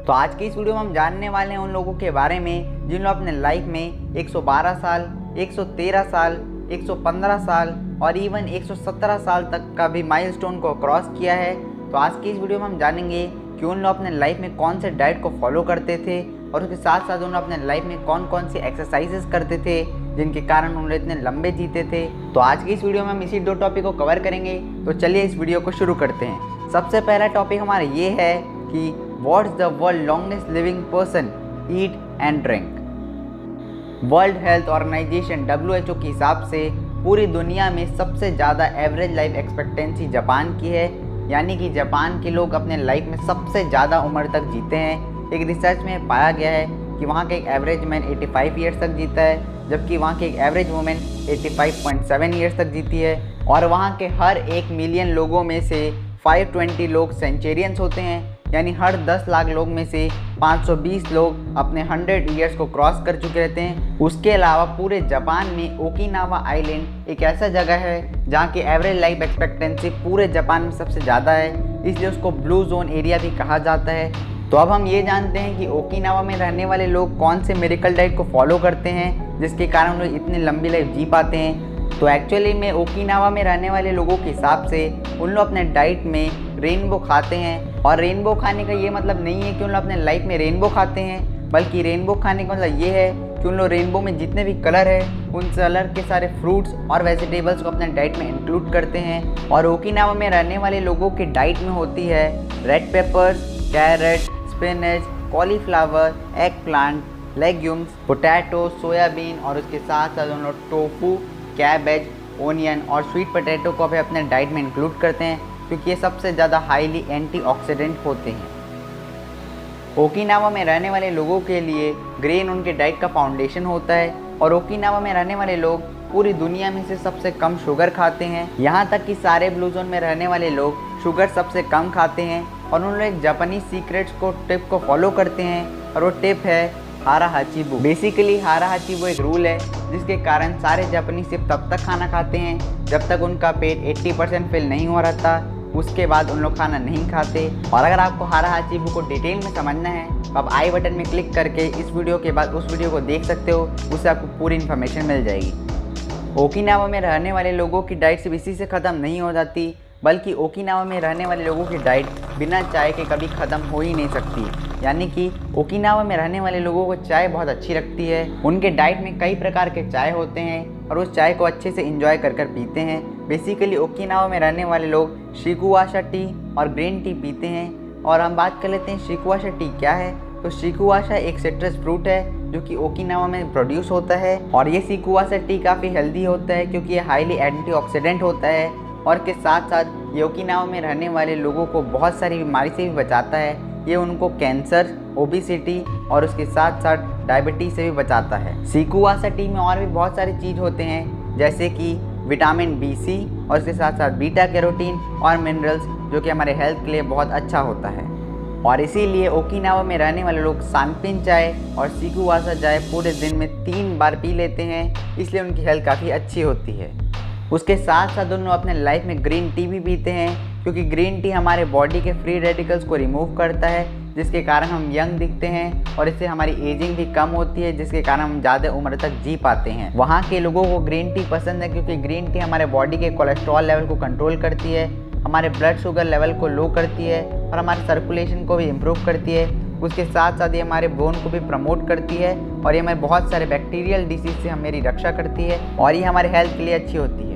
तो आज की इस वीडियो में हम जानने वाले हैं उन लोगों के बारे में जिन लोग अपने लाइफ में 112 साल, 113 साल, 115 साल और इवन 117 साल तक का भी माइलस्टोन को क्रॉस किया है। तो आज की इस वीडियो में हम जानेंगे कि उन लोग अपने लाइफ में कौन से डाइट को फॉलो करते थे और उसके साथ साथ उन लोग अपने लाइफ में कौन कौन सी एक्सरसाइजेस करते थे जिनके कारण उन्होंने इतने लंबे जीते थे। तो आज की इस वीडियो में हम इसी दो टॉपिक को कवर करेंगे। तो चलिए इस वीडियो को शुरू करते हैं। सबसे पहला टॉपिक हमारा ये है कि what's the world longest living person eat and drink. World health organisation WHO के हिसाब से पूरी दुनिया में सबसे ज़्यादा एवरेज लाइफ एक्सपेक्टेंसी जापान की है, यानी कि जापान के लोग अपने लाइफ में सबसे ज़्यादा उम्र तक जीते हैं। एक रिसर्च में पाया गया है कि वहाँ के एक एवरेज मैन 85 ईयर्स तक जीता है, जबकि वहाँ की एक एवरेज वुमेन 85.7 ईयर्स तक जीती है। और वहाँ के हर 1 मिलियन लोगों में से 520 लोग सेंचुरियंस होते हैं, यानी हर 10 लाख लोग में से 520 लोग अपने 100 ईयर्स को क्रॉस कर चुके रहते हैं। उसके अलावा पूरे जापान में ओकिनावा आइलैंड एक ऐसा जगह है जहाँ की एवरेज लाइफ एक्सपेक्टेंसी पूरे जापान में सबसे ज़्यादा है, इसलिए उसको ब्लू जोन एरिया भी कहा जाता है। तो अब हम ये जानते हैं कि ओकिनावा में रहने वाले लोग कौन से मिरेकल डाइट को फॉलो करते हैं जिसके कारण उन लोग इतनी लंबी लाइफ जी पाते हैं। तो एक्चुअली में ओकिनावा में रहने वाले लोगों के हिसाब से उन लोग अपने डाइट में रेनबो खाते हैं। और रेनबो खाने का ये मतलब नहीं है कि उन लोग अपने लाइफ में रेनबो खाते हैं, बल्कि रेनबो खाने का मतलब ये है कि उन लोग रेनबो में जितने भी कलर है उन कलर के सारे फ्रूट्स और वेजिटेबल्स को अपने डाइट में इंक्लूड करते हैं। और ओकिनावा में रहने वाले लोगों की डाइट में होती है red peppers, carrot, spinach, cauliflower, eggplant, legumes, potato, soybean और उसके साथ साथ उन लोग टोफू, कैबेज, ओनियन और स्वीट पोटैटो को भी अपने डाइट में इंक्लूड करते हैं, क्योंकि ये सबसे ज़्यादा हाईली एंटीऑक्सीडेंट होते हैं। ओकिनावा में रहने वाले लोगों के लिए ग्रेन उनके डाइट का फाउंडेशन होता है और ओकिनावा में रहने वाले लोग पूरी दुनिया में से सबसे कम शुगर खाते हैं। यहाँ तक कि सारे ब्लू जोन में रहने वाले लोग शुगर सबसे कम खाते हैं और उन लोग एक जापानीज सीक्रेट्स को टिप को फॉलो करते हैं और वो टिप है हारा हाचिबु। बेसिकली हारा हाचिबु एक रूल है जिसके कारण सारे जापानीज सिर्फ तब तक खाना खाते हैं जब तक उनका पेट 80% फिल नहीं हो रहा था, उसके बाद उन लोग खाना नहीं खाते। और अगर आपको हारा हाचिबु को डिटेल में समझना है तो आप आई बटन में क्लिक करके इस वीडियो के बाद उस वीडियो को देख सकते हो, उससे आपको पूरी इन्फॉर्मेशन मिल जाएगी। ओकिनावा में रहने वाले लोगों की डाइट सिर्फ इसी से ख़त्म नहीं हो जाती, बल्कि ओकिनावा में रहने वाले लोगों की डाइट बिना चाय के कभी ख़त्म हो ही नहीं सकती। यानी कि ओकिनावा में रहने वाले लोगों को चाय बहुत अच्छी लगती है। उनके डाइट में कई प्रकार के चाय होते हैं और उस चाय को अच्छे से इंजॉय कर पीते हैं। बेसिकली ओकिनावा में रहने वाले लोग शिकुवाशा टी और ग्रीन टी पीते हैं। और हम बात कर लेते हैं शिकुवाशा टी क्या है। तो शिकुवाशा एक सिट्रस फ्रूट है जो कि ओकिनावा में प्रोड्यूस होता है और ये शिकुवाशा टी काफ़ी हेल्दी होता है क्योंकि ये हाईली एंटीऑक्सीडेंट होता है और के साथ साथ ये ओकिनावा में रहने वाले लोगों को बहुत सारी बीमारी से भी बचाता है। ये उनको कैंसर, ओबेसिटी और उसके साथ साथ डायबिटीज़ से भी बचाता है। शिकुवाशा टी में और भी बहुत सारी चीज़ होते हैं जैसे कि विटामिन B, और इसके साथ साथ बीटा कैरोटीन और मिनरल्स जो कि हमारे हेल्थ के लिए बहुत अच्छा होता है। और इसीलिए ओकिनावा में रहने वाले लोग सांपिन चाय और शिकुवाशा चाय पूरे दिन में 3 बार पी लेते हैं, इसलिए उनकी हेल्थ काफ़ी अच्छी होती है। उसके साथ साथ उन लोग अपने लाइफ में ग्रीन टी भी पीते हैं, क्योंकि ग्रीन टी हमारे बॉडी के फ्री रेडिकल्स को रिमूव करता है, जिसके कारण हम यंग दिखते हैं और इससे हमारी एजिंग भी कम होती है, जिसके कारण हम ज़्यादा उम्र तक जी पाते हैं। वहाँ के लोगों को ग्रीन टी पसंद है क्योंकि ग्रीन टी हमारे बॉडी के कोलेस्ट्रॉल लेवल को कंट्रोल करती है, हमारे ब्लड शुगर लेवल को लो करती है और हमारे सर्कुलेशन को भी इम्प्रूव करती है। उसके साथ साथ ये हमारे बोन को भी प्रमोट करती है और ये हमारे बहुत सारे बैक्टीरियल डिसीज से हमारी रक्षा करती है और ये हमारे हेल्थ के लिए अच्छी होती है।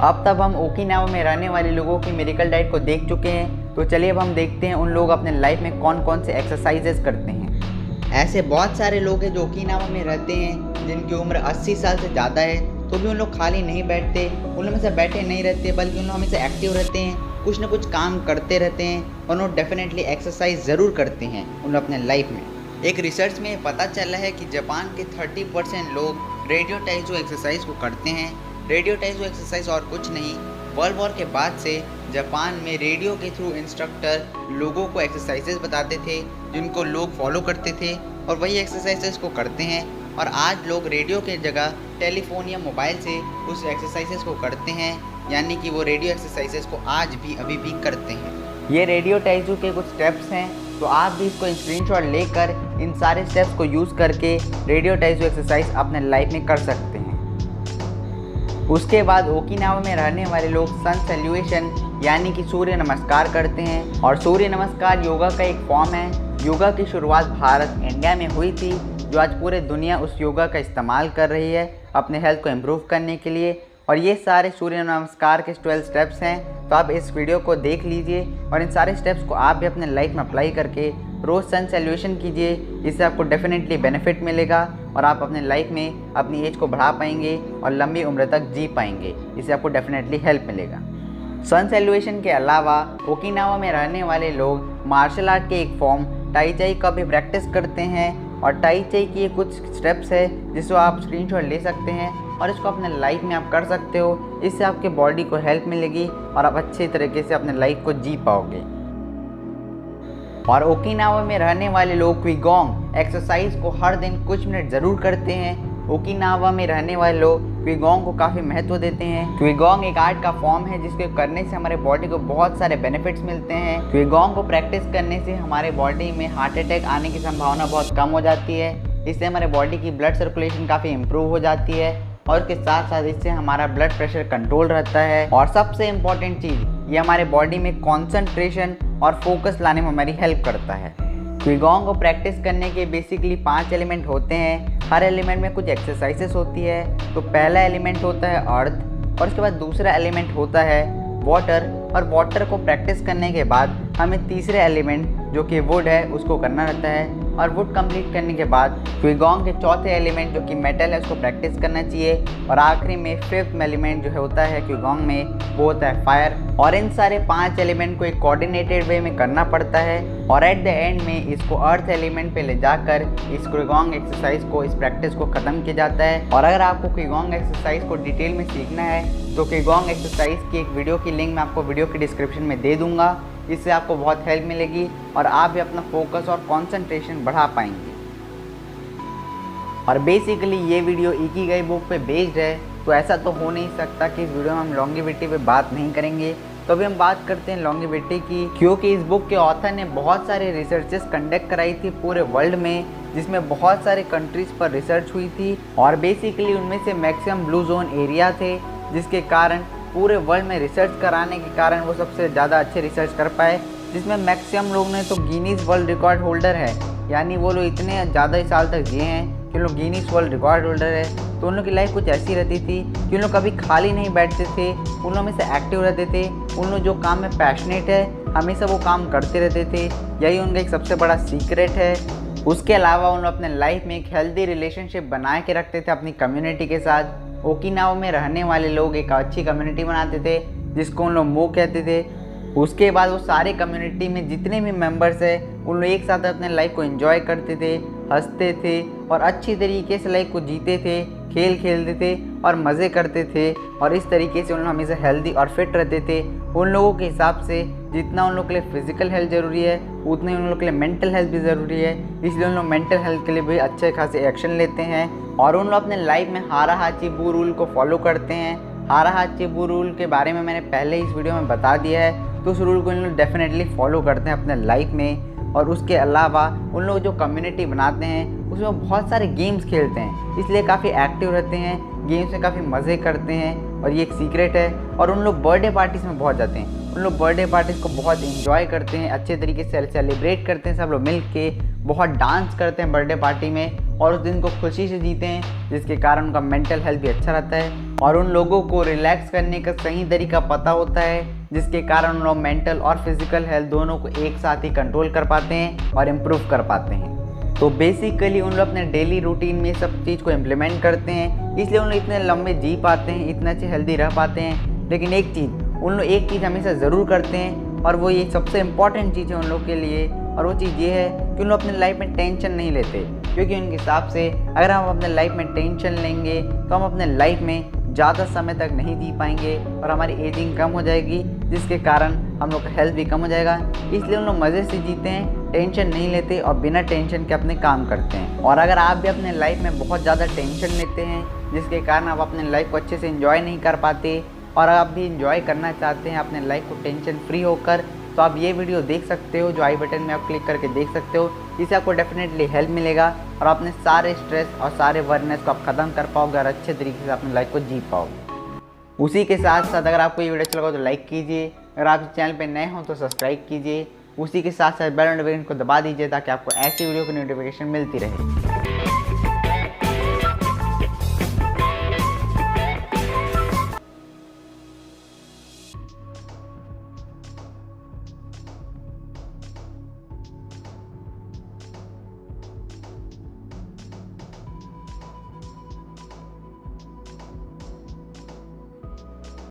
अब तब हम ओकिनावा में रहने वाले लोगों की मेडिकल डाइट को देख चुके हैं, तो चलिए अब हम देखते हैं उन लोग अपने लाइफ में कौन कौन से एक्सरसाइजेस करते हैं। ऐसे बहुत सारे लोग हैं जो ओकिनावा में रहते हैं जिनकी उम्र 80 साल से ज़्यादा है, तो भी उन लोग खाली नहीं बैठते, उन लोग हमेशा बैठे नहीं रहते, बल्कि उन लोग हमेशा एक्टिव रहते हैं, कुछ ना कुछ काम करते रहते हैं और उन लोग डेफिनेटली एक्सरसाइज ज़रूर करते हैं उन लोग अपने लाइफ में। एक रिसर्च में पता चला है कि जापान के 30% लोग रेडियो टाइजो एक्सरसाइज को करते हैं। रेडियो टाइजो एक्सरसाइज और कुछ नहीं, वर्ल्ड वॉर के बाद से जापान में रेडियो के थ्रू इंस्ट्रक्टर लोगों को एक्सरसाइजेस बताते थे जिनको लोग फॉलो करते थे और वही एक्सरसाइजेस को करते हैं। और आज लोग रेडियो के जगह टेलीफोन या मोबाइल से उस एक्सरसाइजेस को करते हैं, यानी कि वो रेडियो एक्सरसाइजेस को आज भी अभी भी करते हैं। ये रेडियो टाइजो के कुछ स्टेप्स हैं तो आप भी इसको स्क्रीनशॉट लेकर इन सारे स्टेप्स को यूज़ करके रेडियो टाइजो एक्सरसाइज अपने लाइफ में कर सकते हैं। उसके बाद ओकिनावा में रहने वाले लोग सन सैल्यूएशन यानी कि सूर्य नमस्कार करते हैं। और सूर्य नमस्कार योगा का एक फॉर्म है। योगा की शुरुआत भारत इंडिया में हुई थी, जो आज पूरे दुनिया उस योगा का इस्तेमाल कर रही है अपने हेल्थ को इम्प्रूव करने के लिए। और ये सारे सूर्य नमस्कार के 12 स्टेप्स हैं, तो आप इस वीडियो को देख लीजिए और इन सारे स्टेप्स को आप भी अपने लाइफ में अप्लाई करके रोज़ सन सैल्यूएशन कीजिए। इससे आपको डेफिनेटली बेनिफिट मिलेगा और आप अपने लाइफ में अपनी एज को बढ़ा पाएंगे और लंबी उम्र तक जी पाएंगे। इससे आपको डेफिनेटली हेल्प मिलेगा। सन सैल्यूएशन के अलावा ओकिनावा में रहने वाले लोग मार्शल आर्ट के एक फॉर्म टाई चाई का भी प्रैक्टिस करते हैं। और टाई चाई की ये कुछ स्टेप्स है जिसको आप स्क्रीनशॉट ले सकते हैं और इसको अपने लाइफ में आप कर सकते हो। इससे आपके बॉडी को हेल्प मिलेगी और आप अच्छे तरीके से अपने लाइफ को जी पाओगे। और ओकिनावा में रहने वाले लोग क्विगोंग एक्सरसाइज को हर दिन कुछ मिनट ज़रूर करते हैं। ओकिनावा में रहने वाले लोग क्विगोंग को काफ़ी महत्व देते हैं। क्विगोंग एक आर्ट का फॉर्म है जिसको करने से हमारे बॉडी को बहुत सारे बेनिफिट्स मिलते हैं। क्विगोंग को प्रैक्टिस करने से हमारे बॉडी में हार्ट अटैक आने की संभावना बहुत कम हो जाती है। इससे हमारे बॉडी की ब्लड सर्कुलेशन काफ़ी इम्प्रूव हो जाती है और उसके साथ साथ इससे हमारा ब्लड प्रेशर कंट्रोल रहता है। और सबसे इम्पॉर्टेंट चीज़, ये हमारे बॉडी में कॉन्सेंट्रेशन और फोकस लाने में हमारी हेल्प करता है। क्विगोंग को प्रैक्टिस करने के बेसिकली 5 एलिमेंट होते हैं। हर एलिमेंट में कुछ एक्सरसाइजेस होती है। तो पहला एलिमेंट होता है अर्थ और उसके बाद दूसरा एलिमेंट होता है वाटर। और वाटर को प्रैक्टिस करने के बाद हमें तीसरे एलिमेंट जो कि वुड है उसको करना रहता है। और वुड कंप्लीट करने के बाद क्विगोंग के चौथे एलिमेंट जो कि मेटल है उसको प्रैक्टिस करना चाहिए। और आखिरी में 5th एलिमेंट जो है होता है क्विगोंग में वो होता है फायर। और इन सारे 5 एलिमेंट को एक कोऑर्डिनेटेड वे में करना पड़ता है और एट द एंड में इसको अर्थ एलिमेंट पे ले जाकर इस क्विगोंग एक्सरसाइज को, इस प्रैक्टिस को ख़त्म किया जाता है। और अगर आपको क्विगोंग एक्सरसाइज को डिटेल में सीखना है तो क्विगोंग एक्सरसाइज की एक वीडियो की लिंक मैं आपको वीडियो की डिस्क्रिप्शन में दे दूँगा। इससे आपको बहुत हेल्प मिलेगी और आप भी अपना फोकस और कंसंट्रेशन बढ़ा पाएंगे। और बेसिकली ये वीडियो इकिगाई बुक पे बेस्ड है, तो ऐसा तो हो नहीं सकता कि इस वीडियो में हम लॉन्गेविटी पे बात नहीं करेंगे। तो अभी हम बात करते हैं लॉन्गेविटी की, क्योंकि इस बुक के ऑथर ने बहुत सारे रिसर्चेस कंडक्ट कराई थी पूरे वर्ल्ड में, जिसमें बहुत सारे कंट्रीज़ पर रिसर्च हुई थी। और बेसिकली उनमें से मैक्सिमम ब्लू जोन एरिया थे, जिसके कारण पूरे वर्ल्ड में रिसर्च कराने के कारण वो सबसे ज़्यादा अच्छे रिसर्च कर पाए। जिसमें मैक्सिमम लोग ने तो गिनीज वर्ल्ड रिकॉर्ड होल्डर है, यानी वो लोग इतने ज़्यादा ही साल तक जिए हैं कि लोग गिनीज वर्ल्ड रिकॉर्ड होल्डर है। तो उन लोग की लाइफ कुछ ऐसी रहती थी कि उन लोग कभी खाली नहीं बैठते थे, उन लोग में से एक्टिव रहते थे। उन लोग जो काम में पैशनेट है हमेशा वो काम करते रहते थे, यही उनका एक सबसे बड़ा सीक्रेट है। उसके अलावा उन लोग अपने लाइफ में एक हेल्दी रिलेशनशिप बना के रखते थे अपनी कम्युनिटी के साथ। ओकिनावा में रहने वाले लोग एक अच्छी कम्युनिटी बनाते थे जिसको उन लोग मो कहते थे। उसके बाद वो सारे कम्युनिटी में जितने भी मेंबर्स हैं उन लोग एक साथ अपने लाइफ को एंजॉय करते थे, हंसते थे और अच्छी तरीके से लाइफ को जीते थे, खेल खेलते थे और मज़े करते थे। और इस तरीके से उन लोग हमेशा हेल्दी और फिट रहते थे। उन लोगों के हिसाब से जितना उन लोग के लिए फिजिकल हेल्थ ज़रूरी है उतने उन लोग के लिए मेंटल हेल्थ भी ज़रूरी है, इसलिए उन लोग मेंटल हेल्थ के लिए भी अच्छे खासे एक्शन लेते हैं। और उन लोग अपने लाइफ में हारा हाचिबू रूल को फॉलो करते हैं। हारा हाचिबू रूल के बारे में मैंने पहले इस वीडियो में बता दिया है, तो उस रूल को इन लोग डेफिनेटली फॉलो करते हैं अपने लाइफ में। और उसके अलावा उन लोग जो कम्युनिटी बनाते हैं उसमें बहुत सारे गेम्स खेलते हैं, इसलिए काफ़ी एक्टिव रहते हैं, गेम्स में काफ़ी मज़े करते हैं और ये एक सीक्रेट है। और उन लोग बर्थडे पार्टीज़ में बहुत जाते हैं, उन लोग बर्थडे पार्टीज़ को बहुत इंजॉय करते हैं, अच्छे तरीके से सेलिब्रेट करते हैं, सब लोग मिल के बहुत डांस करते हैं बर्थडे पार्टी में और उस दिन को खुशी से जीते हैं, जिसके कारण उनका मेंटल हेल्थ भी अच्छा रहता है। और उन लोगों को रिलैक्स करने का सही तरीका पता होता है, जिसके कारण उन लोग मेंटल और फिजिकल हेल्थ दोनों को एक साथ ही कंट्रोल कर पाते हैं और इम्प्रूव कर पाते हैं। तो बेसिकली उन लोग अपने डेली रूटीन में सब चीज़ को इम्प्लीमेंट करते हैं, इसलिए उन लोग इतने लंबे जी पाते हैं, इतने अच्छे हेल्दी रह पाते हैं। लेकिन एक चीज़ हमेशा ज़रूर करते हैं और वो ये सबसे इम्पॉर्टेंट चीज़ है उन लोग के लिए, और वो चीज़ ये है कि उन लोग अपने लाइफ में टेंशन नहीं लेते। क्योंकि उनके हिसाब से अगर हम अपने लाइफ में टेंशन लेंगे तो हम अपने लाइफ में ज़्यादा समय तक नहीं जी पाएंगे और हमारी एजिंग कम हो जाएगी, जिसके कारण हम लोग का हेल्थ भी कम हो जाएगा। इसलिए उन लोग मज़े से जीते हैं, टेंशन नहीं लेते और बिना टेंशन के अपने काम करते हैं। और अगर आप भी अपने लाइफ में बहुत ज़्यादा टेंशन लेते हैं, जिसके कारण आप अपने लाइफ को अच्छे से एंजॉय नहीं कर पाते, और आप भी इंजॉय करना चाहते हैं अपने लाइफ को टेंशन फ्री होकर, तो आप ये वीडियो देख सकते हो, जो आई बटन में आप क्लिक करके देख सकते हो। इससे आपको डेफिनेटली हेल्प मिलेगा और अपने सारे स्ट्रेस और सारे वर्नेस को आप ख़त्म कर पाओगे और अच्छे तरीके से अपनी लाइफ को जी पाओगे। उसी के साथ साथ अगर आपको ये वीडियो अच्छा लगा तो लाइक कीजिए, अगर आप इस चैनल पर नए हो तो सब्सक्राइब कीजिए। उसी के साथ साथ बेल नोटिफिकेशन को दबा दीजिए ताकि आपको ऐसी वीडियो की नोटिफिकेशन मिलती रहे।